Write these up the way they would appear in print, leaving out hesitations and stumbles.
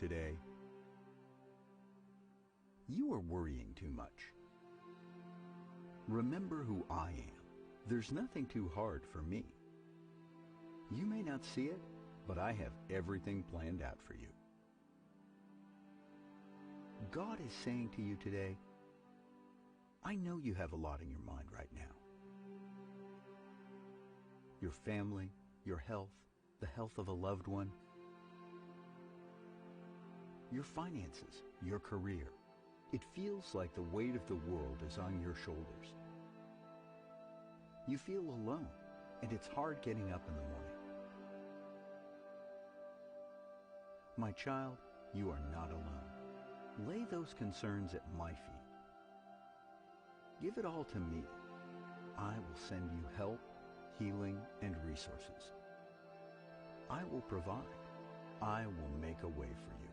today. You are worrying too much. Remember who I am. There's nothing too hard for me. You may not see it, but I have everything planned out for you. God is saying to you today, I know you have a lot in your mind right now. Your family, your health, the health of a loved one, your finances, your career. It feels like the weight of the world is on your shoulders. You feel alone, and it's hard getting up in the morning. My child, you are not alone. Lay those concerns at my feet. Give it all to me. I will send you help, healing, and resources. I will provide. I will make a way for you.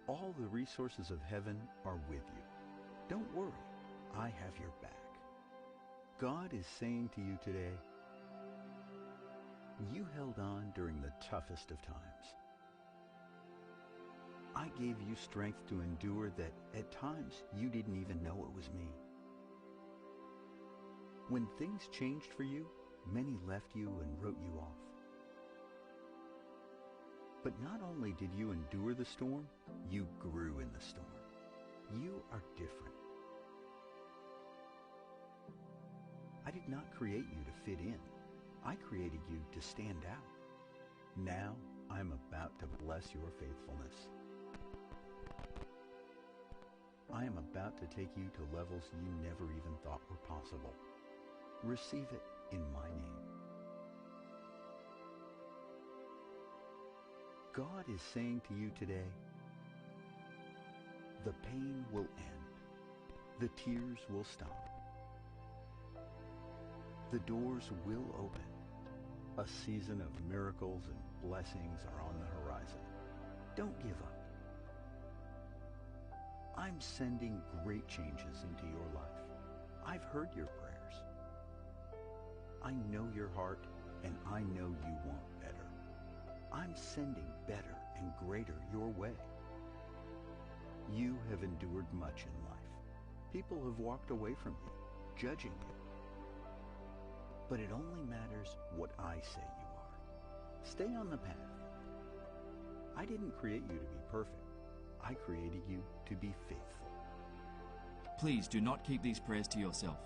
All the resources of heaven are with you. Don't worry, I have your back. God is saying to you today, you held on during the toughest of times. I gave you strength to endure that at times you didn't even know it was me. When things changed for you, many left you and wrote you off. But not only did you endure the storm, you grew in the storm. You are different. I did not create you to fit in. I created you to stand out. Now I'm about to bless your faithfulness. I am about to take you to levels you never even thought were possible. Receive it in my name. God is saying to you today, the pain will end. The tears will stop. The doors will open. A season of miracles and blessings are on the horizon. Don't give up. I'm sending great changes into your life. I've heard your prayers. I know your heart, and I know you want better. I'm sending better and greater your way. You have endured much in life. People have walked away from you, judging you. But it only matters what I say you are. Stay on the path. I didn't create you to be perfect. I created you to be faithful. Please do not keep these prayers to yourself.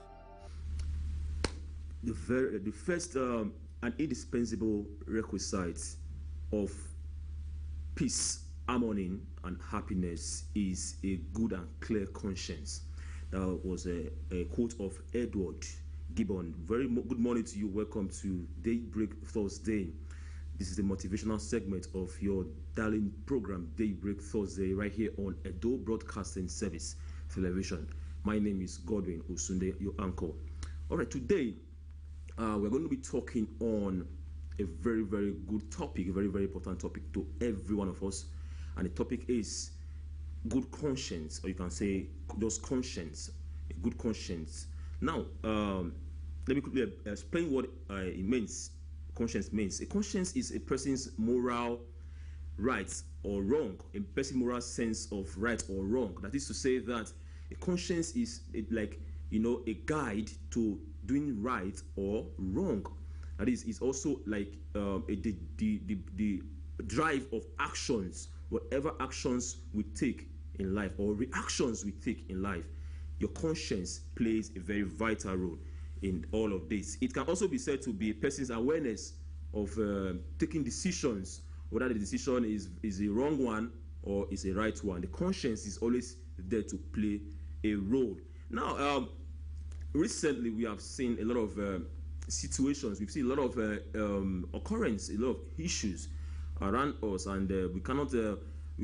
The first and indispensable requisite of peace, harmony, and happiness is a good and clear conscience. That was a quote of Edward Gibbon. Very good morning to you. Welcome to Daybreak Thursday. This is the motivational segment of your darling program, Daybreak Thursday, right here on Edo Broadcasting Service Television. My name is Godwin Osunde, your uncle. All right, today we're going to be talking on a very, very good topic, a very, very important topic to every one of us. And the topic is good conscience, or you can say just conscience, a good conscience. Now, let me quickly explain what it means. Conscience means a conscience is a person's moral right or wrong, a person's moral sense of right or wrong. That is to say that a conscience is like, a guide to doing right or wrong. That is, it's also like the drive of actions, whatever actions we take in life or reactions we take in life. Your conscience plays a very vital role in all of this. It can also be said to be a person's awareness of taking decisions, whether the decision is a wrong one or is a right one. The conscience is always there to play a role. Now, recently we have seen a lot of situations. We've seen a lot of occurrence, a lot of issues around us, and we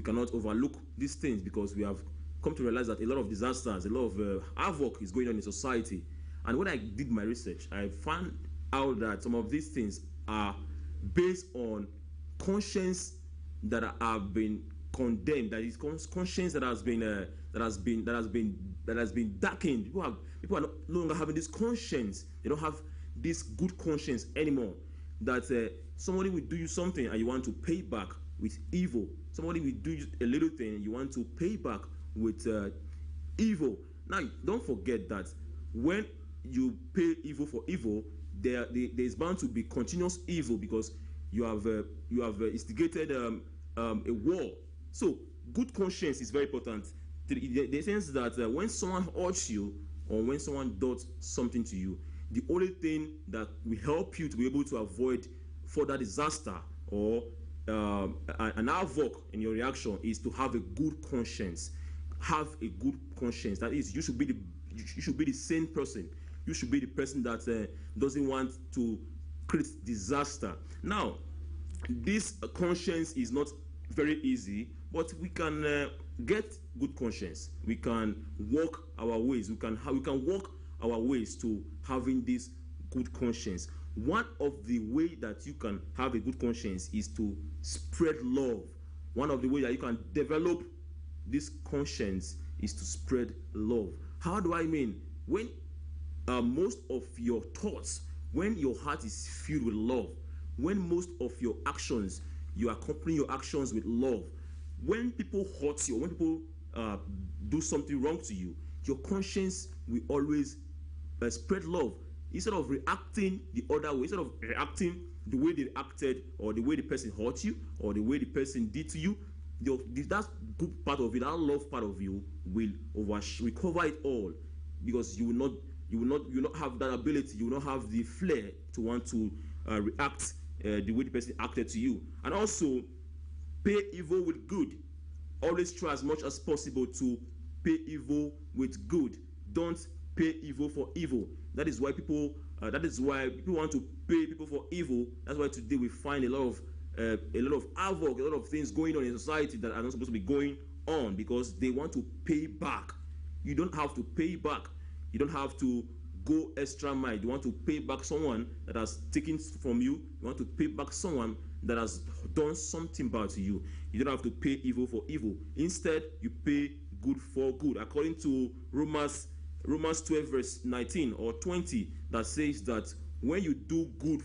cannot overlook these things because we have come to realize that a lot of disasters, a lot of havoc is going on in society. And when I did my research, I found out that some of these things are based on conscience that have been condemned. That is conscience that has been darkened. People are no longer having this conscience. They don't have this good conscience anymore. That somebody will do you something and you want to pay back with evil. Somebody will do a little thing, you want to pay back with evil. Now, don't forget that when you pay evil for evil, there's bound to be continuous evil, because you have instigated a war. So good conscience is very important. The sense that when someone hurts you, or when someone does something to you, the only thing that will help you to be able to avoid further disaster or an havoc in your reaction is to have a good conscience. Have a good conscience. That is, you should be the sane person. You should be the person that doesn't want to create disaster. Now, this conscience is not very easy, but we can get good conscience. We can walk our ways. We can walk our ways to having this good conscience. One of the way that you can have a good conscience is to spread love. One of the ways that you can develop this conscience is to spread love. How do I mean? When most of your thoughts, when your heart is filled with love, when most of your actions, you accompany your actions with love, when people hurt you, when people do something wrong to you, your conscience will always spread love. Instead of reacting the other way, instead of reacting the way they acted, or the way the person hurt you, or the way the person did to you, that good part of it, that love part of you will recover it all, because you will not have that ability. You will not have the flair to want to react the way the person acted to you. And also, pay evil with good. Always try as much as possible to pay evil with good. Don't pay evil for evil. That is why people want to pay people for evil. That's why today we find a lot of havoc, a lot of things going on in society that are not supposed to be going on, because they want to pay back. You don't have to pay back. You don't have to go extra mile. You want to pay back someone that has taken from you. You want to pay back someone that has done something bad to you. You don't have to pay evil for evil. Instead, you pay good for good. According to Romans 12 verse 19 or 20, that says that when you pay good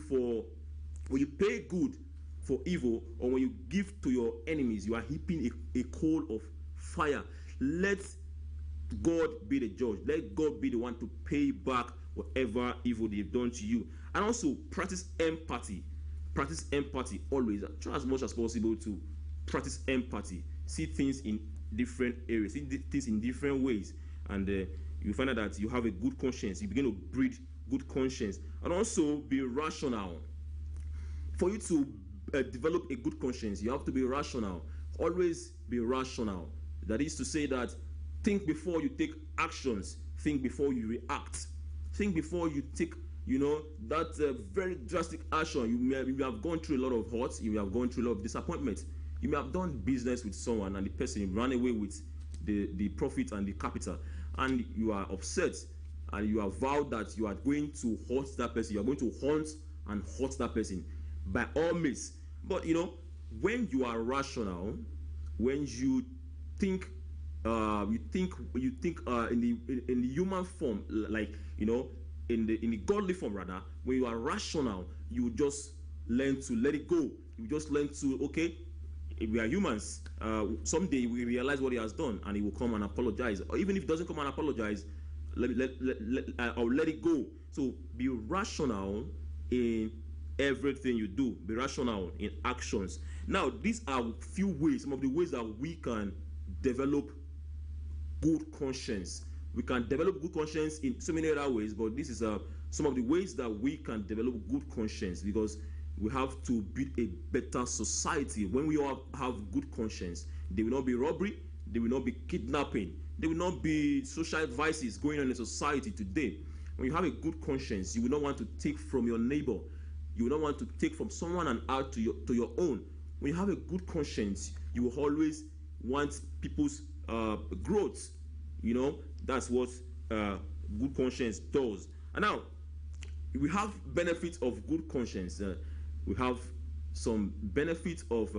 for evil, or when you give to your enemies, you are heaping a coal of fire. Let God be the judge. Let God be the one to pay back whatever evil they've done to you. And also, practice empathy. Practice empathy always. Try as much as possible to practice empathy. See things in different areas, see things in different ways, and you find out that you have a good conscience. You begin to breed good conscience. And also, be rational. For you to develop a good conscience, you have to be rational. Always be rational. That is to say that think before you take actions. Think before you react. Think before you take, that very drastic action. You may have gone through a lot of hurt. You may have gone through a lot of disappointment. You may have done business with someone and the person ran away with the profit and the capital, and you are upset, and you have vowed that you are going to hurt that person. You are going to hunt and hurt that person by all means. But when you are rational, when you think in the human form, like in the godly form rather, when you are rational, you just learn to let it go. You just learn to, okay, we are humans. Someday we realize what he has done, and he will come and apologize. Or even if he doesn't come and apologize, I'll let it go. So be rational in everything you do. Be rational in actions. Now, these are few ways, some of the ways that we can develop good conscience. We can develop good conscience in so many other ways, but this is some of the ways that we can develop good conscience, because we have to build a better society. When we all have good conscience, there will not be robbery, there will not be kidnapping, there will not be social vices going on in society today. When you have a good conscience, you will not want to take from your neighbor. You will not want to take from someone and add to your own. When you have a good conscience, you will always want people's growth. That's what good conscience does. And now, we have benefits of good conscience. We have some benefits of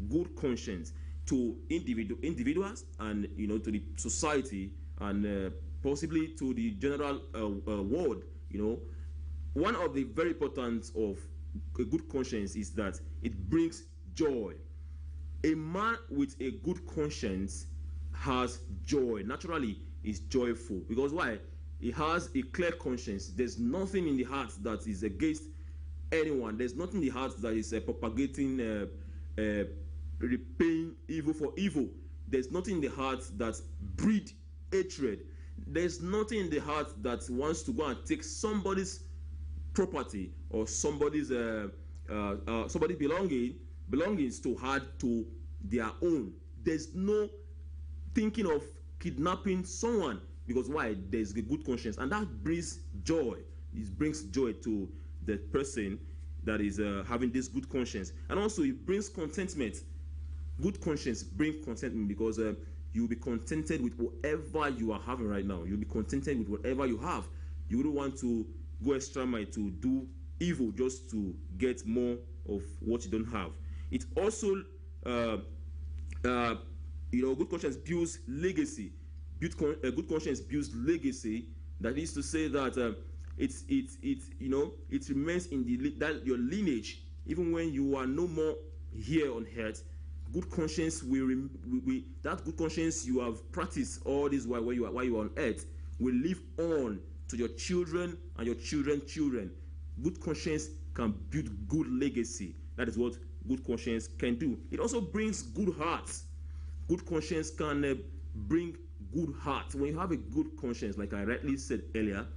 good conscience to individuals and to the society, and possibly to the general world. One of the very important of a good conscience is that it brings joy. A man with a good conscience has joy. Naturally, is joyful. Because why? He has a clear conscience. There's nothing in the heart that is against anyone. There's nothing in the heart that is propagating, repaying evil for evil. There's nothing in the heart that breed hatred. There's nothing in the heart that wants to go and take somebody's property or somebody's belongings to add to their own. There's no thinking of kidnapping someone, because why? There's a good conscience, and that brings joy. It brings joy to the person that is having this good conscience, and also it brings contentment. Good conscience brings contentment, because you'll be contented with whatever you are having right now. You'll be contented with whatever you have. You wouldn't want to go extra mile to do evil just to get more of what you don't have. It also, good conscience builds legacy. Good conscience builds legacy. That is to say that it remains in that your lineage, even when you are no more here on earth. Good conscience that good conscience you have practiced all this while you are on earth will live on to your children and your children's children. Good conscience can build good legacy. That is what good conscience can do. It also brings good hearts. Good conscience can bring good heart. When you have a good conscience, like I rightly said earlier,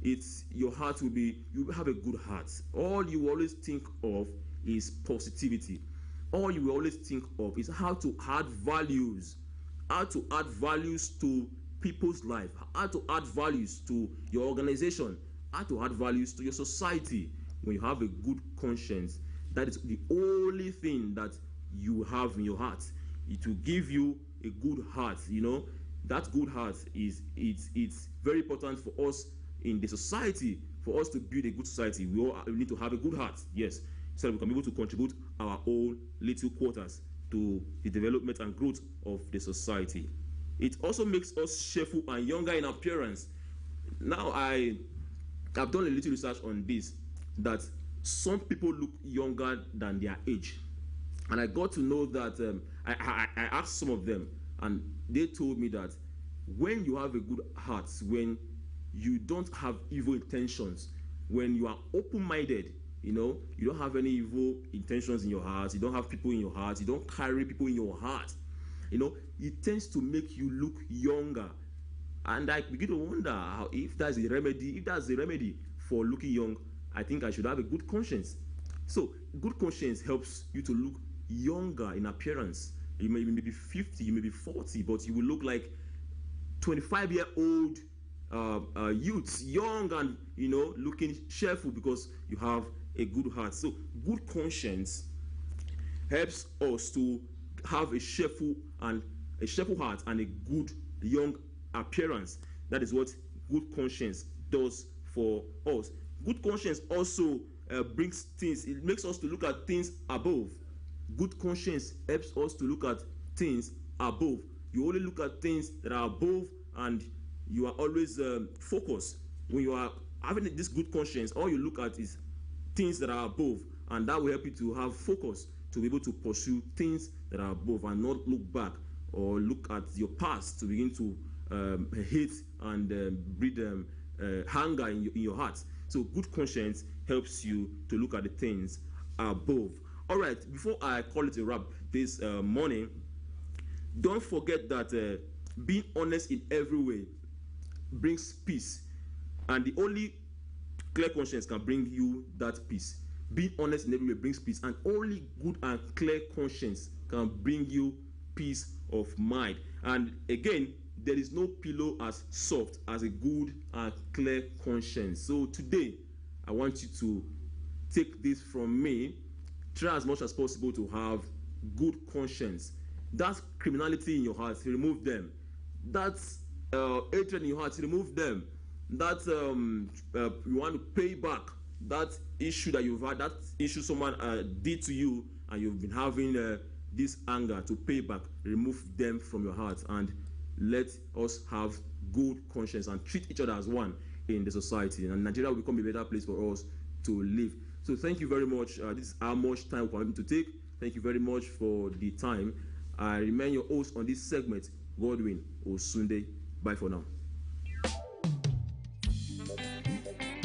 you have a good heart. All you always think of is positivity. All you will always think of is how to add values to people's life, how to add values to your organization, how to add values to your society. When you have a good conscience, that is the only thing that you have in your heart. It will give you a good heart. That good heart it's very important for us in the society. For us to build a good society, we need to have a good heart. Yes, so we can be able to contribute our own little quarters to the development and growth of the society. It also makes us cheerful and younger in appearance. Now, I've done a little research on this, that some people look younger than their age. And I got to know that I asked some of them, and they told me that when you have a good heart, when you don't have evil intentions, when you are open-minded, you don't have any evil intentions in your heart, you don't have people in your heart, you don't carry people in your heart, it tends to make you look younger. And I begin to wonder if that's a remedy for looking young. I think I should have a good conscience. So good conscience helps you to look younger in appearance. You may be 50, you may be 40, but you will look like 25-year-old youths, young and looking cheerful, because you have a good heart. So good conscience helps us to have a cheerful heart and a good young appearance. That is what good conscience does for us. Good conscience also brings things. It makes us to look at things above. Good conscience helps us to look at things above. You only look at things that are above, and you are always focused. When you are having this good conscience, all you look at is things that are above, and that will help you to have focus, to be able to pursue things that are above and not look back or look at your past to begin to hate and breed hunger in your heart. So good conscience helps you to look at the things above. All right, before I call it a wrap this morning, don't forget that being honest in every way brings peace, and the only clear conscience can bring you that peace. Being honest in every way brings peace, and only good and clear conscience can bring you peace of mind. And again, there is no pillow as soft as a good and clear conscience. So today, I want you to take this from me. Try as much as possible to have good conscience. That criminality in your heart, remove them. That hatred in your heart, remove them. That you want to pay back, that issue that you've had, that issue someone did to you, and you've been having this anger to pay back, remove them from your heart, and let us have good conscience and treat each other as one in the society. And Nigeria will become a better place for us to live. So thank you very much. This is how much time we're able to take. Thank you very much for the time. I remain your host on this segment, Godwin Osunde. Bye for now.